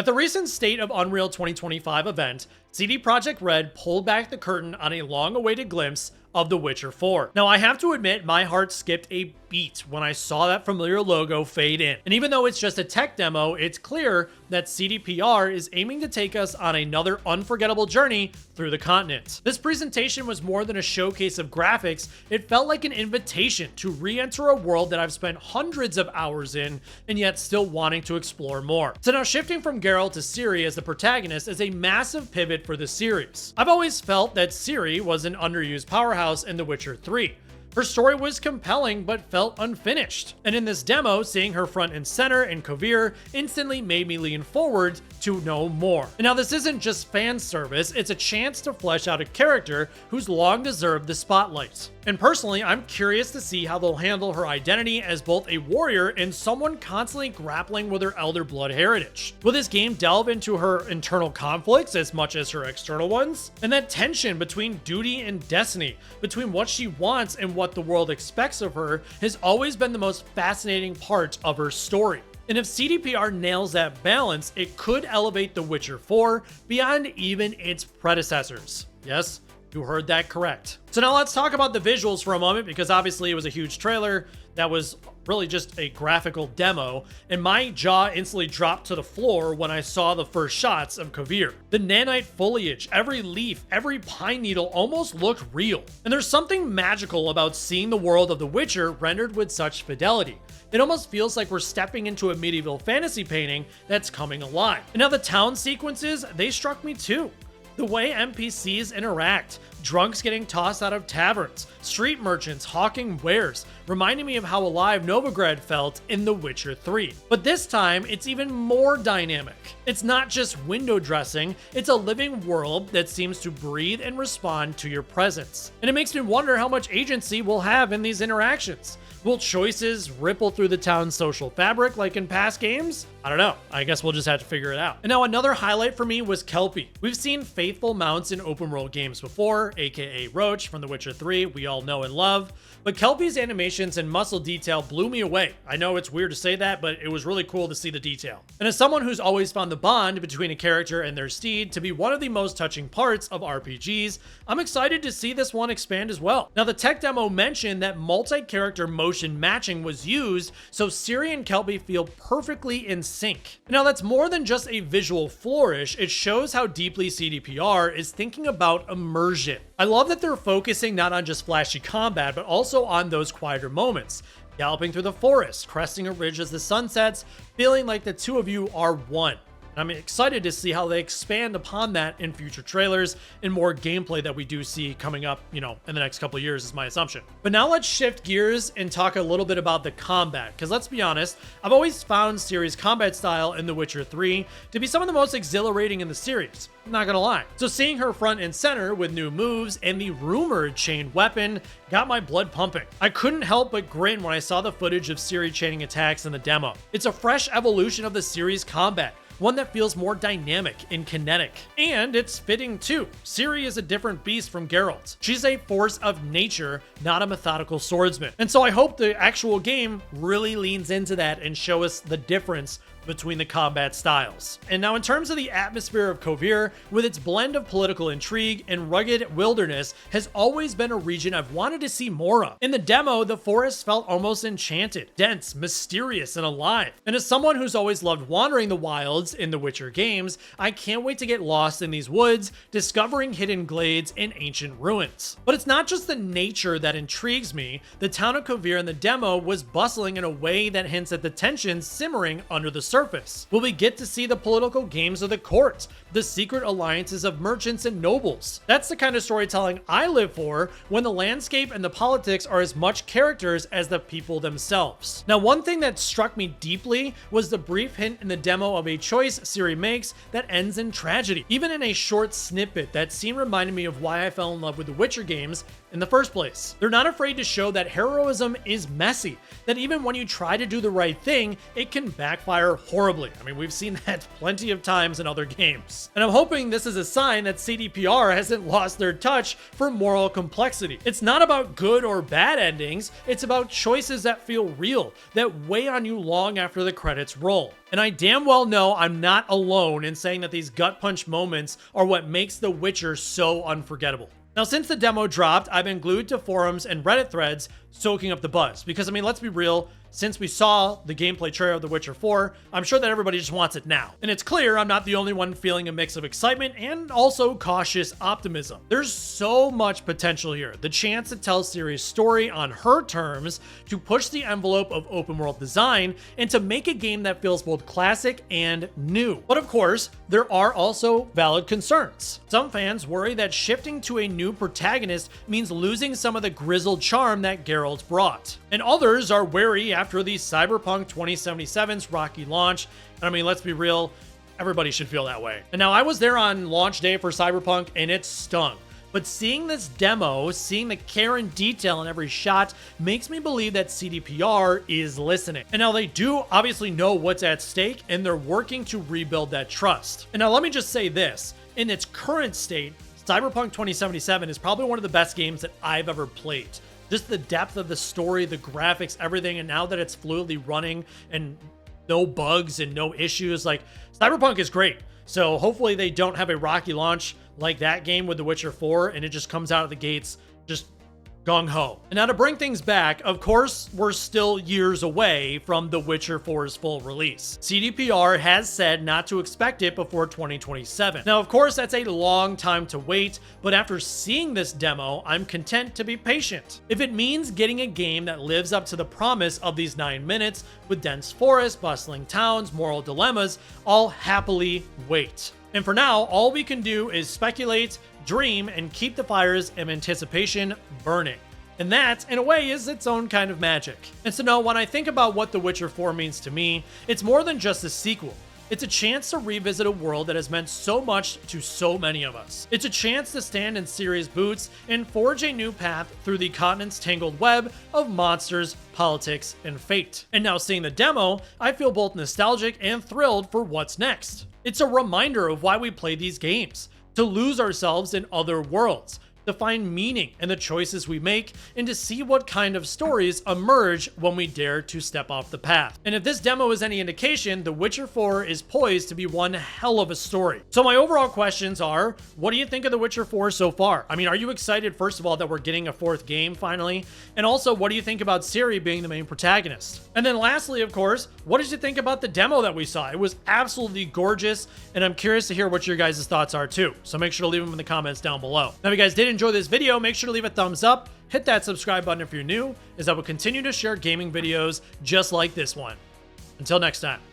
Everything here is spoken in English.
At the recent State of Unreal 2025 event, CD Projekt Red pulled back the curtain on a long-awaited glimpse of The Witcher 4. Now, I have to admit, my heart skipped a beat when I saw that familiar logo fade in. And even though it's just a tech demo, it's clear that CDPR is aiming to take us on another unforgettable journey through the continent. This presentation was more than a showcase of graphics. It felt like an invitation to re-enter a world that I've spent hundreds of hours in and yet still wanting to explore more. So now shifting from Geralt to Ciri as the protagonist is a massive pivot for the series. I've always felt that Ciri was an underused powerhouse in The Witcher 3. Her story was compelling but felt unfinished, and in this demo, seeing her front and center in Kovir instantly made me lean forward to know more. And now this isn't just fan service, it's a chance to flesh out a character who's long deserved the spotlight. And personally, I'm curious to see how they'll handle her identity as both a warrior and someone constantly grappling with her Elder Blood heritage. Will this game delve into her internal conflicts as much as her external ones? And that tension between duty and destiny, between what she wants and what the world expects of her, has always been the most fascinating part of her story. And if CDPR nails that balance, it could elevate The Witcher 4 beyond even its predecessors. Yes, you heard that correct. So now let's talk about the visuals for a moment, because obviously it was a huge trailer that was really just a graphical demo, and my jaw instantly dropped to the floor when I saw the first shots of Kovir. The nanite foliage, every leaf, every pine needle almost looked real. And there's something magical about seeing the world of The Witcher rendered with such fidelity. It almost feels like we're stepping into a medieval fantasy painting that's coming alive. And now the town sequences, they struck me too. The way NPCs interact, drunks getting tossed out of taverns, street merchants hawking wares, reminding me of how alive Novigrad felt in The Witcher 3. But this time, it's even more dynamic. It's not just window dressing, it's a living world that seems to breathe and respond to your presence. And it makes me wonder how much agency we'll have in these interactions. Will choices ripple through the town's social fabric like in past games? I don't know. I guess we'll just have to figure it out. And now another highlight for me was Kelpie. We've seen faithful mounts in open world games before, aka Roach from The Witcher 3, we all know and love. But Kelpie's animations and muscle detail blew me away. I know it's weird to say that, but it was really cool to see the detail. And as someone who's always found the bond between a character and their steed to be one of the most touching parts of RPGs, I'm excited to see this one expand as well. Now the tech demo mentioned that multi-character motion matching was used, so Ciri and Kelpie feel perfectly in sync. Now that's more than just a visual flourish, it shows how deeply CDPR is thinking about immersion. I love that they're focusing not on just flashy combat, but also on those quieter moments. Galloping through the forest, cresting a ridge as the sun sets, feeling like the two of you are one. I'm excited to see how they expand upon that in future trailers and more gameplay that we do see coming up, in the next couple of years is my assumption. But now let's shift gears and talk a little bit about the combat, because let's be honest, I've always found Ciri's combat style in The Witcher 3 to be some of the most exhilarating in the series. I'm not gonna lie. So seeing her front and center with new moves and the rumored chained weapon got my blood pumping. I couldn't help but grin when I saw the footage of Ciri chaining attacks in the demo. It's a fresh evolution of the series' combat, one that feels more dynamic and kinetic. And it's fitting too. Ciri is a different beast from Geralt. She's a force of nature, not a methodical swordsman. And so I hope the actual game really leans into that and show us the difference between the combat styles. And now in terms of the Atmosphere of Kovir, with its blend of political intrigue and rugged wilderness, has always been a region I've wanted to see more of. In the demo, the forest felt almost enchanted, dense, mysterious, and alive. And as someone who's always loved wandering the wilds in the Witcher games, I can't wait to get lost in these woods, discovering hidden glades and ancient ruins. But it's not just the nature that intrigues me. The town of Kovir in the demo was bustling in a way that hints at the tensions simmering under the surface. Will we get to see the political games of the court, the secret alliances of merchants and nobles? That's the kind of storytelling I live for, when the landscape and the politics are as much characters as the people themselves. Now, one thing that struck me deeply was the brief hint in the demo of a choice Ciri makes that ends in tragedy. Even in a short snippet, that scene reminded me of why I fell in love with the Witcher games in the first place. They're not afraid to show that heroism is messy, that even when you try to do the right thing, it can backfire horribly. I mean, we've seen that plenty of times in other games. And I'm hoping this is a sign that CDPR hasn't lost their touch for moral complexity. It's not about good or bad endings, it's about choices that feel real, that weigh on you long after the credits roll. And I damn well know I'm not alone in saying that these gut punch moments are what makes The Witcher so unforgettable. Now, since the demo dropped, I've been glued to forums and Reddit threads soaking up the buzz. Because, I mean, let's be real, since we saw the gameplay trailer of The Witcher 4, I'm sure that everybody just wants it now. And it's clear I'm not the only one feeling a mix of excitement and also cautious optimism. There's so much potential here. The chance to tell Ciri's story on her terms, to push the envelope of open world design, and to make a game that feels both classic and new. But of course, there are also valid concerns. Some fans worry that shifting to a new protagonist means losing some of the grizzled charm that Geralt brought. And others are wary after the Cyberpunk 2077's rocky launch. And I mean, let's be real, everybody should feel that way. And now I was there on launch day for Cyberpunk and it stung. But seeing this demo, seeing the care and detail in every shot, makes me believe that CDPR is listening. And now they do obviously know what's at stake, and they're working to rebuild that trust. And now let me just say this, in its current state, Cyberpunk 2077 is probably one of the best games that I've ever played. Just the depth of the story, the graphics, everything, and now that it's fluidly running and no bugs and no issues, like, Cyberpunk is great. So hopefully they don't have a rocky launch like that game with The Witcher 4 and it just comes out of the gates just gung-ho. And now to bring things back, of course, we're still years away from The Witcher 4's full release. CDPR has said not to expect it before 2027. Now, of course, that's a long time to wait, but after seeing this demo, I'm content to be patient. If it means getting a game that lives up to the promise of these 9 minutes, with dense forests, bustling towns, moral dilemmas, I'll happily wait. And for now, all we can do is speculate, dream, and keep the fires of anticipation burning. And that, in a way, is its own kind of magic. And so now, when I think about what The Witcher 4 means to me, it's more than just a sequel. It's a chance to revisit a world that has meant so much to so many of us. It's a chance to stand in Ciri's boots and forge a new path through the continent's tangled web of monsters, politics, and fate. And now seeing the demo, I feel both nostalgic and thrilled for what's next. It's a reminder of why we play these games, to lose ourselves in other worlds, to find meaning in the choices we make, and to see what kind of stories emerge when we dare to step off the path. And if this demo is any indication, The Witcher 4 is poised to be one hell of a story. So my overall questions are, what do you think of The Witcher 4 so far? I mean, are you excited, first of all, that we're getting a 4th game finally? And also, what do you think about Ciri being the main protagonist? And then lastly, of course, what did you think about the demo that we saw? It was absolutely gorgeous, and I'm curious to hear what your guys' thoughts are too. So make sure to leave them in the comments down below. Now, if you guys did enjoy this video, make sure to leave a thumbs up, hit that subscribe button if you're new, as I will continue to share gaming videos just like this one. Until next time.